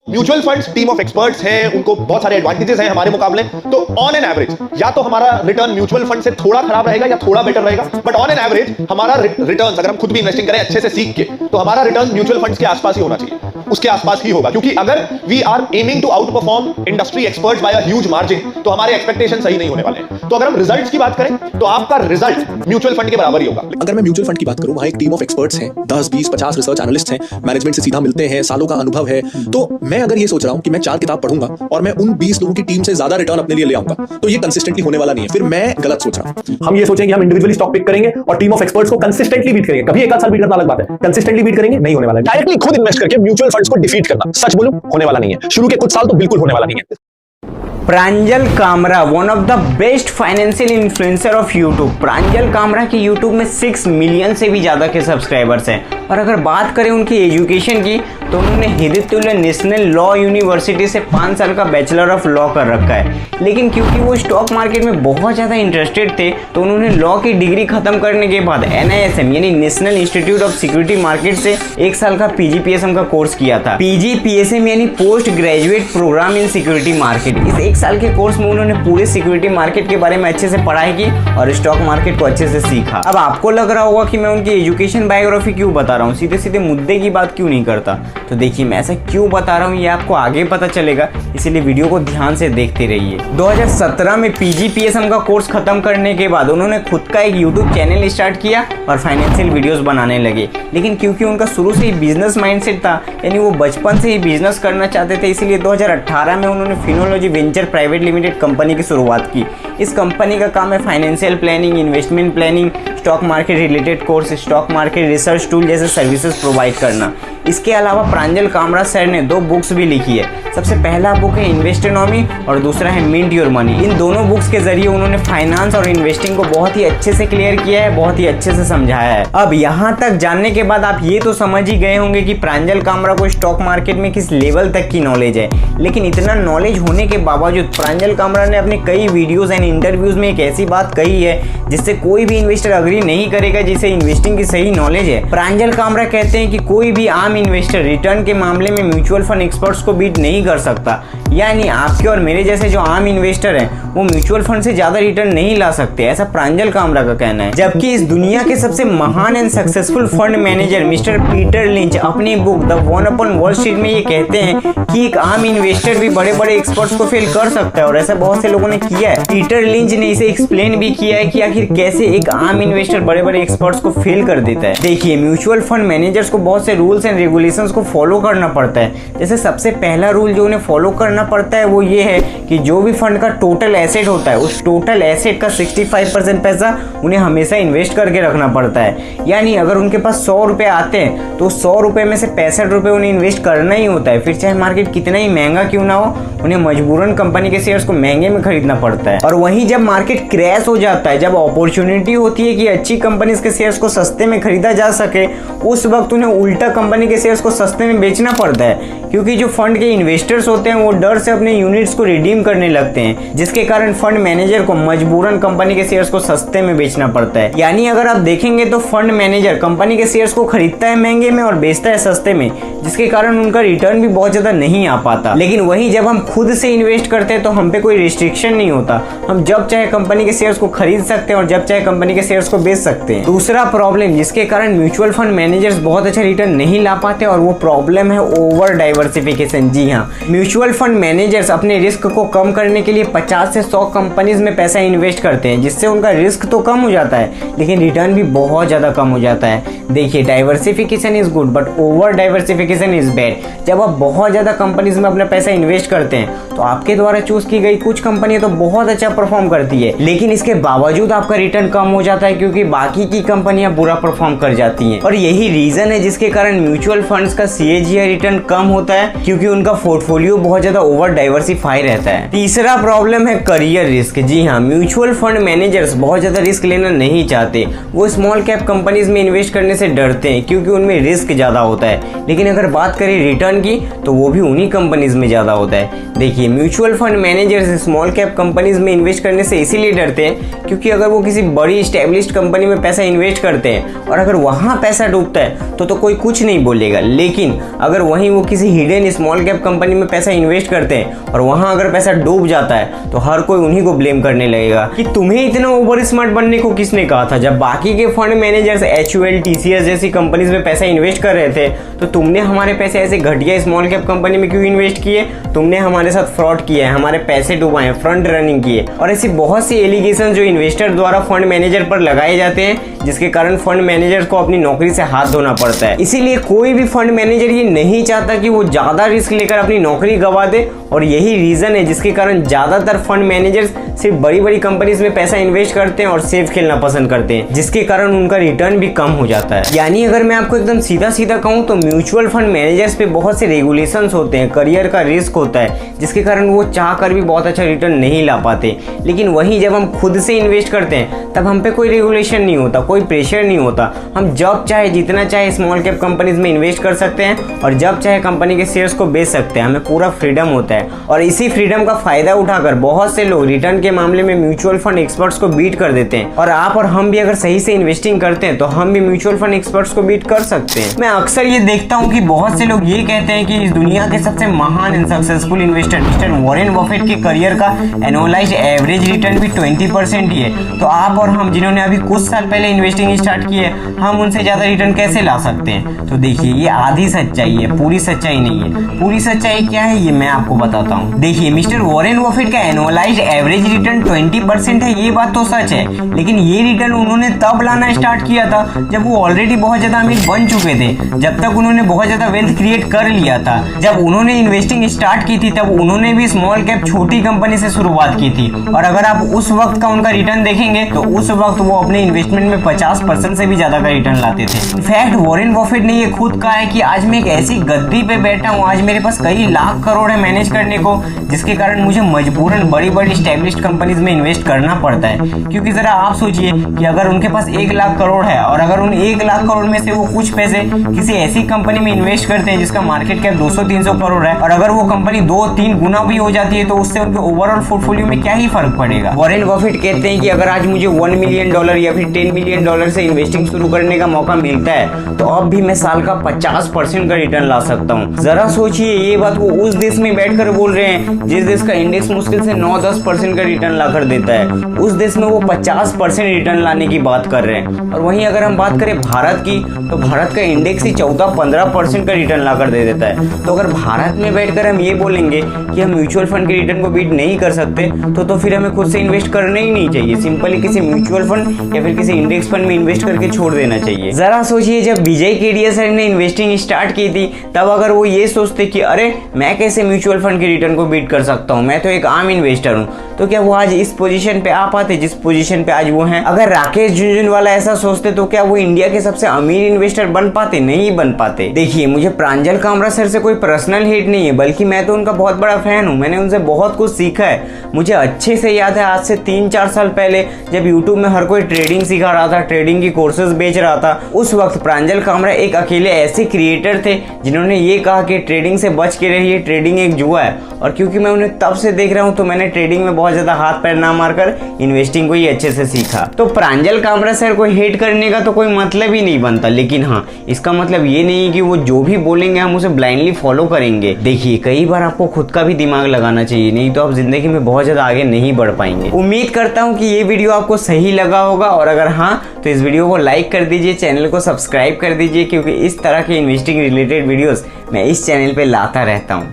Mutual funds team of experts हैं, उनको बहुत सारे एडवांटेजेस हैं हमारे मुकाबले। तो ऑन एन एवरेज या तो हमारा रिटर्न म्यूचुअल फंड से थोड़ा खराब रहेगा या थोड़ा बेटर रहेगा, बट ऑन एन एवरेज हमारा रिटर्न, अगर हम खुद भी इन्वेस्टिंग करें अच्छे से सीख के, तो हमारा रिटर्न म्यूचुअल फंड्स के आसपास ही होना चाहिए, उसके आसपास ही होगा। क्योंकि अगर we are aiming to outperform industry experts by a huge margin, तो हमारे एक्सपेक्टेशन सही नहीं होने वाले हैं। तो अगर हम रिजल्ट्स की बात करें तो आपका रिजल्ट म्यूचुअल फंड के बराबर ही होगा। अगर मैं म्यूचुअल फंड की बात करूं, वहां एक टीम ऑफ एक्सपर्ट्स हैं, 10, 20, 50 रिसर्च एनालिस्ट हैं, मैनेजमेंट से सीधा मिलते हैं, सालों का अनुभव है। तो मैं अगर ये सोच रहा हूं कि मैं 4 किताब पढ़ूंगा और मैं उन 20 लोगों की टीम से ज्यादा रिटर्न अपने लिए ले आऊंगा, तो ये कंसिस्टेंटली होने वाला नहीं है। फिर मैं गलत सोच रहा हूं। हम ये सोचेंगे कि हम इंडिविजुअली स्टॉक पिक करेंगे और टीम ऑफ एक्सपर्ट्स को कंसिस्टेंटली बीट करेंगे। कभी एक आध साल बीट करना अलग बात है, कंसिस्टेंटली बीट करेंगे नहीं होने वाला है। डायरेक्टली खुद इन्वेस्ट करके म्यूचुअल फंड्स को डिफीट करना, सच बोलूं, होने वाला नहीं है। शुरू के कुछ साल तो बिल्कुल होने वाला नहीं है। Pranjal Kamra, one of the best financial influencer of YouTube. Pranjal Kamra के यूट्यूब में 6 मिलियन से भी ज़्यादा के सब्सक्राइबर्स हैं। और अगर बात करें उनकी एजुकेशन की, तो उन्होंने हिदयतुल्लाह नेशनल लॉ यूनिवर्सिटी से 5 साल का बैचलर ऑफ लॉ कर रखा है। लेकिन क्योंकि वो स्टॉक मार्केट में बहुत ज़्यादा इंटरेस्टेड थे, तो उन्होंने लॉ की डिग्री खत्म करने के बाद NISM यानी national institute of security market से 1 साल का PGPSM का कोर्स किया था। PGPSM यानी post graduate programme in security market. इस 1 साल के कोर्स में उन्होंने पूरे सिक्योरिटी मार्केट के बारे में अच्छे से पढ़ाई की और स्टॉक मार्केट को अच्छे से सीखा। अब आपको लग रहा होगा कि मैं उनकी एजुकेशन बायोग्राफी क्यों बता रहा हूँ, सीधे सीधे मुद्दे की बात क्यों नहीं करता। तो देखिए, मैं ऐसा क्यों बता रहा हूँ ये आपको आगे पता चलेगा, इसीलिए वीडियो को ध्यान से देखते रहिए। 2017 में PGPSM का कोर्स खत्म करने के बाद उन्होंने खुद का एक यूट्यूब चैनल स्टार्ट किया और फाइनेंशियल वीडियोस बनाने लगे। लेकिन क्योंकि उनका शुरू से ही बिजनेस माइंडसेट था, यानी वो बचपन से ही बिजनेस करना चाहते थे, इसीलिए 2018 में उन्होंने Finology venture private limited company की शुरुआत की। इस कंपनी का काम है financial planning, investment planning, stock market related course, stock market research tool जैसे सर्विसेज प्रोवाइड करना। इसके अलावा प्रांजल कामरा सर ने 2 बुक्स भी लिखी है। सबसे पहला बुक है इन्वेस्टोनॉमी और दूसरा है मिंट योर मनी। इन दोनों बुक्स के जरिए उन्होंने फाइनेंस और इन्वेस्टिंग को बहुत ही अच्छे से क्लियर किया है, बहुत ही अच्छे से समझाया है। अब यहाँ तक जानने के बाद आप ये तो समझ ही गए होंगे कि प्रांजल कामरा को स्टॉक मार्केट में किस लेवल तक की नॉलेज है। लेकिन इतना नॉलेज होने के बावजूद प्रांजल कामरा ने अपने कई वीडियोज एंड इंटरव्यूज में एक ऐसी बात कही है जिससे कोई भी इन्वेस्टर अग्री नहीं करेगा, जिसे इन्वेस्टिंग की सही नॉलेज है। प्रांजल कामरा कहते हैं कि कोई भी आम इन्वेस्टर रिटर्न के मामले में म्यूचुअल फंड एक्सपर्ट्स को बीट नहीं कर सकता। यानी आपके और मेरे जैसे जो आम इन्वेस्टर हैं वो म्यूचुअल फंड से ज्यादा रिटर्न नहीं ला सकते, ऐसा प्रांजल कामरा का कहना है। जबकि इस दुनिया के सबसे महान and successful fund manager mister Peter Lynch अपनी book the one upon Wall Street में ये कहते हैं कि एक आम इन्वेस्टर भी बड़े बड़े एक्सपर्ट्स को फेल कर सकता है, और ऐसा बहुत से लोगों ने किया है। पीटर लिंच ने इसे एक्सप्लेन भी किया है कि आखिर कैसे एक आम इन्वेस्टर बड़े बड़े एक्सपर्ट्स को फेल कर देता है। देखिए, म्यूचुअल फंड मैनेजर्स को बहुत से रूल्स एंड रेगुलेशंस को फॉलो करना पड़ता है। जैसे सबसे पहला रूल जो उन्हें फॉलो करना पड़ता है वो ये है कि जो भी फंड का टोटल एसेट होता है, उस टोटल एसेट का 65% पैसा उन्हें हमेशा इन्वेस्ट करके रखना पड़ता है। यानी अगर उनके पास 100 रुपए आते हैं तो 100 रुपए में से 65 रुपए उन्हें इन्वेस्ट करना ही होता है। फिर चाहे मार्केट कितना ही महंगा क्यों ना हो, उन्हें मजबूरन कंपनी के शेयर्स को महंगे में खरीदना पड़ता है। और वहीं जब मार्केट क्रैश हो जाता है, जब अपॉर्चुनिटी होती है कि अच्छी कंपनीज के शेयर्स को सस्ते में खरीदा जा सके, उस वक्त उन्हें उल्टा कंपनी के शेयर्स को सस्ते में बेचना पड़ता है। क्योंकि जो फंड के इन्वेस्टर्स होते हैं वो डर से अपने यूनिट्स को रिडीम करने लगते हैं, जिसके कारण फंड मैनेजर को मजबूरन कंपनी के शेयर्स को सस्ते में बेचना पड़ता है। यानी अगर आप देखेंगे तो फंड मैनेजर कंपनी के शेयर्स को खरीदता है महंगे में और बेचता है सस्ते में, जिसके कारण उनका रिटर्न भी बहुत ज्यादा नहीं आ पाता। लेकिन वहीं जब हम खुद से इन्वेस्ट करते हैं तो हम पे कोई रिस्ट्रिक्शन नहीं होता, हम जब चाहे कंपनी के शेयर्स को खरीद सकते हैं और जब चाहे कंपनी के शेयर्स को बेच सकते हैं। दूसरा प्रॉब्लम जिसके कारण म्यूचुअल फंड मैनेजर्स बहुत अच्छा रिटर्न नहीं ला पाते, और वो प्रॉब्लम है ओवर डाइवर्सिफिकेशन। जी हाँ, म्यूचुअल फंड मैनेजर्स अपने रिस्क को कम करने के लिए 50 से 100 कंपनीज में पैसा इन्वेस्ट करते हैं, जिससे उनका रिस्क तो कम हो जाता है लेकिन रिटर्न भी बहुत ज्यादा कम हो जाता है। देखिए, diversification is good but over diversification is bad. जब आप बहुत ज्यादा कंपनीज में अपना पैसा इन्वेस्ट करते हैं तो आपके द्वारा चूज की गई कुछ कंपनियां तो बहुत अच्छा परफॉर्म करती है, लेकिन इसके बावजूद आपका रिटर्न कम हो जाता है क्योंकि बाकी की कंपनियां बुरा परफॉर्म कर जाती हैं। और यही रीजन है जिसके कारण म्यूचुअल फंड्स का CAGR रिटर्न कम होता है, क्योंकि उनका पोर्टफोलियो बहुत ज्यादा ओवर डाइवर्सिफाई रहता है। तीसरा प्रॉब्लम है करियर रिस्क। जी हाँ, म्यूचुअल फंड मैनेजर्स बहुत ज्यादा रिस्क लेना नहीं चाहते। वो स्मॉल कैप कंपनीज में इन्वेस्ट करने से डरते हैं क्योंकि उनमें रिस्क ज्यादा होता है। लेकिन अगर बात करें रिटर्न की तो वो भी उन्हीं कंपनीज में ज्यादा होता है। देखिए, mutual fund managers small cap companies में इन्वेस्ट करने से इसीलिए डरते हैं क्योंकि अगर वो किसी बड़ी एस्टेब्लिश्ड कंपनी में पैसा इन्वेस्ट करते हैं और अगर वहां पैसा डूबता है तो कोई कुछ नहीं बोलेगा। मिलेगा। लेकिन अगर वहीं वो किसी हिडन स्मॉल कैप कंपनी में पैसा इन्वेस्ट करते हैं और वहां अगर पैसा डूब जाता है तो हर कोई उन्हीं को ब्लेम करने लगेगा कि तुम्हें इतना ओवर स्मार्ट बनने को किसने कहा था। जब बाकी के फंड मैनेजर्स HUL, TCS जैसी कंपनीज में पैसा इन्वेस्ट कर रहे थे तो तुमने हमारे पैसे ऐसे घटिया स्मॉल कैप कंपनी में क्यों इन्वेस्ट किए? तुमने हमारे साथ फ्रॉड किया है, हमारे पैसे डुबाए, फ्रंट रनिंग किए और ऐसी बहुत सी एलिगेशन जो इन्वेस्टर द्वारा फंड मैनेजर पर लगाए जाते हैं, जिसके कारण फंड मैनेजर को अपनी नौकरी से हाथ धोना पड़ता है। इसीलिए कोई भी फंड मैनेजर ये नहीं चाहता कि वो ज्यादा रिस्क लेकर अपनी नौकरी गंवा दे और यही रीजन है जिसके कारण ज्यादातर फंड मैनेजर्स सिर्फ बड़ी बड़ी कंपनीज में पैसा इन्वेस्ट करते हैं और सेफ खेलना पसंद करते हैं, जिसके कारण उनका रिटर्न भी कम हो जाता है। यानी अगर मैं आपको एकदम सीधा सीधा कहूँ तो म्यूचुअल फंड मैनेजर्स पे बहुत से रेगुलेशंस होते हैं, करियर का रिस्क होता है, जिसके कारण वो चाह कर भी बहुत अच्छा रिटर्न नहीं ला पाते। लेकिन वहीं जब हम खुद से इन्वेस्ट करते हैं तब हम पे कोई रेगुलेशन नहीं होता, कोई प्रेशर नहीं होता। हम जब चाहे जितना चाहे स्मॉल कैप कंपनीज में इन्वेस्ट कर सकते हैं और जब चाहे कंपनी के शेयर्स को बेच सकते हैं। हमें पूरा फ्रीडम होता है और इसी फ्रीडम का फायदा उठाकर बहुत से लोग रिटर्न के मामले में म्यूचुअल फंड एक्सपर्ट्स को बीट कर देते हैं। और आप और हम भी अगर सही से इन्वेस्टिंग करते हैं तो हम भी म्यूचुअल फंड एक्सपर्ट्स को बीट कर सकते हैं। मैं अक्सर ये देखता हूँ कि बहुत से लोग ये कहते हैं कि इस दुनिया के सबसे महान and successful investor mister Warren Buffett के करियर का एनुअलाइज्ड एवरेज रिटर्न भी 20% ही है। तो आप और हम जिन्होंने अभी कुछ साल पहले इन्वेस्टिंग स्टार्ट की है, हम उनसे ज्यादा रिटर्न कैसे ला सकते हैं? तो देखिए, ये आधी सच्चाई है, पूरी सच्चाई नहीं है। पूरी सच्चाई क्या है ये मैं आपको बताता हूँ। देखिए, मिस्टर वॉरेन बफेट का एनुअलाइज्ड एवरेज रिटर्न 20% है, ये बात तो सच है। लेकिन ये रिटर्न उन्होंने तब लाना स्टार्ट किया था जब वो ऑलरेडी बहुत ज्यादा अमीर बन चुके थे, जब तक उन्होंने बहुत ज्यादा वेल्थ क्रिएट कर लिया था। जब उन्होंने इन्वेस्टिंग स्टार्ट की थी तब उन्होंने भी स्मॉल कैप छोटी कंपनी से शुरुआत की थी और अगर आप उस वक्त का उनका रिटर्न देखेंगे तो उस वक्त वो अपने इन्वेस्टमेंट में 50% से भी ज्यादा का रिटर्न लाते थे। इनफैक्ट वॉरेन बफेट ने ये खुद कहा है कि आज मैं एक ऐसी गद्दी पे बैठा हूँ, आज मेरे पास कई लाख करोड़ है मैनेज करने को, जिसके कारण मुझे मजबूरन बड़ी बड़ी स्टैब्लिश्ड कंपनीज में इन्वेस्ट करना पड़ता है। क्योंकि जरा आप सोचिए कि अगर उनके पास 1 लाख करोड़ है और अगर उन 1 लाख करोड़ में से वो कुछ पैसे किसी ऐसी कंपनी में इन्वेस्ट करते हैं जिसका मार्केट कैप 200-300 करोड़ है और अगर वो कंपनी 2-3 गुना भी हो जाती है तो उससे उनके ओवरऑल पोर्टफोलियो में क्या ही फर्क पड़ेगा। वॉरेन बफेट कहते हैं कि अगर आज मुझे $1 मिलियन या फिर $10 मिलियन से इन्वेस्टिंग शुरू करने का मौका मिलता है तो अब भी मैं साल का 50% का रिटर्न ला सकता हूँ। जरा सोचिए, ये बात वो उस देश में बैठकर बोल रहे हैं जिस देश का इंडेक्स मुश्किल से 9-10% का रिटर्न ला कर देता है। उस देश में वो 50% रिटर्न लाने की बात कर रहे हैं। और वहीं अगर हम बात करें भारत की तो भारत का इंडेक्स ही 14-15% का रिटर्न ला कर दे देता है। तो अगर भारत में बैठकर हम ये बोलेंगे कि हम म्यूचुअल फंड के रिटर्न को बीट नहीं कर सकते तो फिर हमें खुद से इन्वेस्ट करना ही नहीं चाहिए। सिंपली किसी म्यूचुअल फंड या फिर किसी इंडेक्स फंड में इन्वेस्ट करके छोड़ देना चाहिए। जरा सोचिए, जब विजय केडिया सर ने इन्वेस्टिंग स्टार्ट की थी तब अगर वो ये सोचते कि अरे मैं कैसे म्यूचुअल फंड के रिटर्न को बीट कर सकता हूँ, मैं तो एक आम इन्वेस्टर हूँ, तो क्या वो आज इस पोजीशन पे आ पाते जिस पोजीशन पे आज वो हैं? अगर राकेश झुनझुनवाला ऐसा सोचते तो क्या वो इंडिया के सबसे अमीर इन्वेस्टर बन पाते? नहीं बन पाते। देखिए, मुझे प्रांजल कामरा सर से कोई पर्सनल हेट नहीं है, बल्कि मैं तो उनका बहुत बड़ा फैन हूँ। मैंने उनसे बहुत कुछ सीखा है। मुझे अच्छे से याद है, आज से 3-4 साल पहले जब यूट्यूब में हर कोई ट्रेडिंग सिखा रहा था, ट्रेडिंग की कोर्सेज बेच रहा था, उस वक्त प्रांजल कामरा एक अकेले ऐसे क्रिएटर थे जिन्होंने ये कहा कि ट्रेडिंग से बच के रहिए, ट्रेडिंग एक जुआ है। और क्योंकि मैं उन्हें तब से देख रहा हूँ तो मैंने ट्रेडिंग में बहुत ज्यादा हाथ पैर ना मारकर इन्वेस्टिंग को ही अच्छे से सीखा। तो प्रांजल कामरा सर को हेट करने का तो कोई मतलब ही नहीं बनता, लेकिन हाँ, इसका मतलब ये नहीं कि वो जो भी बोलेंगे हम उसे ब्लाइंडली फॉलो करेंगे। देखिए, कई बार आपको खुद का भी दिमाग लगाना चाहिए, नहीं तो आप जिंदगी में बहुत ज्यादा आगे नहीं बढ़ पाएंगे। उम्मीद करता हूँ कि ये वीडियो आपको सही लगा होगा और अगर हाँ तो इस वीडियो को लाइक कर दीजिए, चैनल को सब्सक्राइब कर दीजिए, क्योंकि इस तरह के इन्वेस्टिंग रिलेटेड वीडियोस मैं इस चैनल पे लाता रहता हूँ।